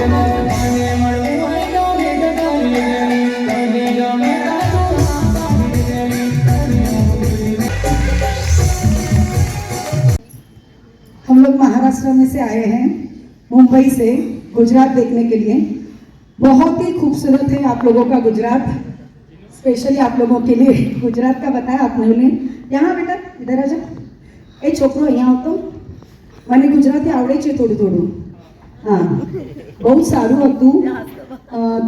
हम लोग महाराष्ट्र में से आए हैं, मुंबई से गुजरात देखने के लिए। बहुत ही खूबसूरत है आप लोगों का गुजरात, स्पेशली आप लोगों के लिए गुजरात का बताया आपने उन्हें। यहाँ बेटा इधर आ जाओ, ए छोकरो यहाँ આવતો, મને ગુજરાતી આવડે છે થોડું થોડું। હા, બહુ સારું હતું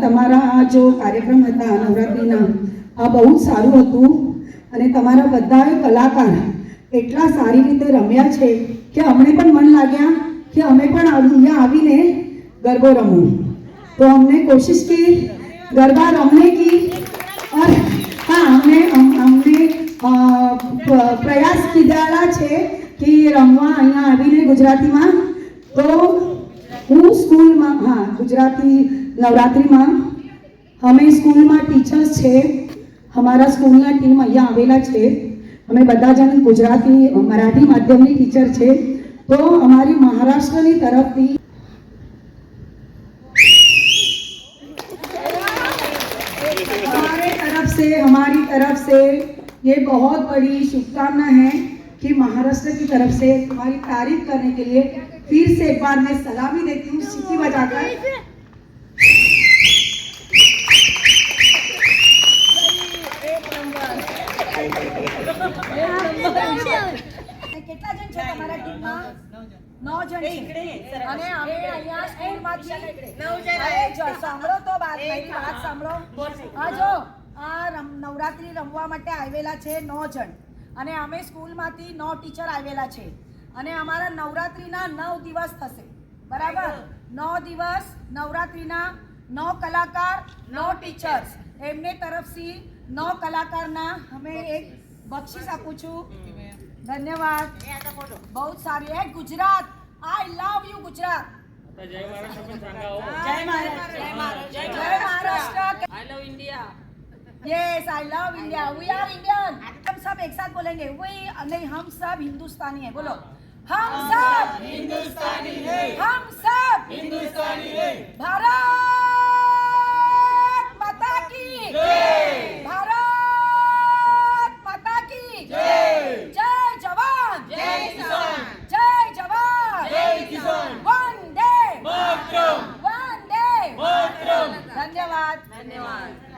તમારા આ જો કાર્યક્રમ હતા નવરાત્રિના, આ બહુ સારું હતું અને તમારા બધાએ કલાકાર એટલા સારી રીતે રમ્યા છે કે અમને પણ મન લાગ્યા કે અમે પણ અહીંયા આવીને ગરબો રમવું। तो हमने कोशिश की गरबा रमने की और हाँ हमने प्रयास किया छे कि रमवा अहींया आवीने गुजरातीमां। तो हूँ स्कूल में हाँ गुजराती नवरात्रि में हमें स्कूल में टीचर्स छे, हमारा स्कूलना टीम अहींया आवेला छे। हमें बधा जन गुजराती मराठी माध्यमनी टीचर छे। तो अमारी महाराष्ट्रनी तरफथी हमारी तरफ से ये बहुत बड़ी शुभकामना है कि महाराष्ट्र की तरफ से तुम्हारी तारीफ करने के लिए फिर से एक बार मैं सलामी देती हूँ सीटी बजाकर। કેટલા જણ છે તમારા ટીમમાં? 9 જણ છે અને અમે અહીંયા સ્કૂલમાંથી 9 જણ આવ્યા। સાંભળો તો મારી વાત સાંભળો। આ જો આ નવરાત્રી રમવા માટે આવેલા છે 9 જણ અને અમે સ્કૂલમાંથી 9 ટીચર આવેલા છે અને અમારા નવરાત્રીના 9 દિવસ થશે, બરાબર? 9 દિવસ નવરાત્રીના 9 કલાકાર 9 ટીચર્સ, એમને તરફથી 9 કલાકારના અમે એક બક્ષિસ આપું છું। ધન્યવાદ, बहुत सारी है। Gujarat, I love you Gujarat. जय महाराष्ट्र पण सांगाओ। जय महाराष्ट्र, जय महाराष्ट्र, जय Maharashtra. I love India. Yes, I love India. We are Indian. हम सब एक साथ बोलेंगे। वी नहीं, हम सब हिंदुस्तानी है। बोलो, हम सब हिंदुस्तानी है। हम सब हिंदुस्तानी है। भारत माता की जय। भारत माता की जय। जय जवान, जय किसान। जय जवान, जय किसान। वंदे मातरम। वंदे मातरम। धन्यवाद, धन्यवाद।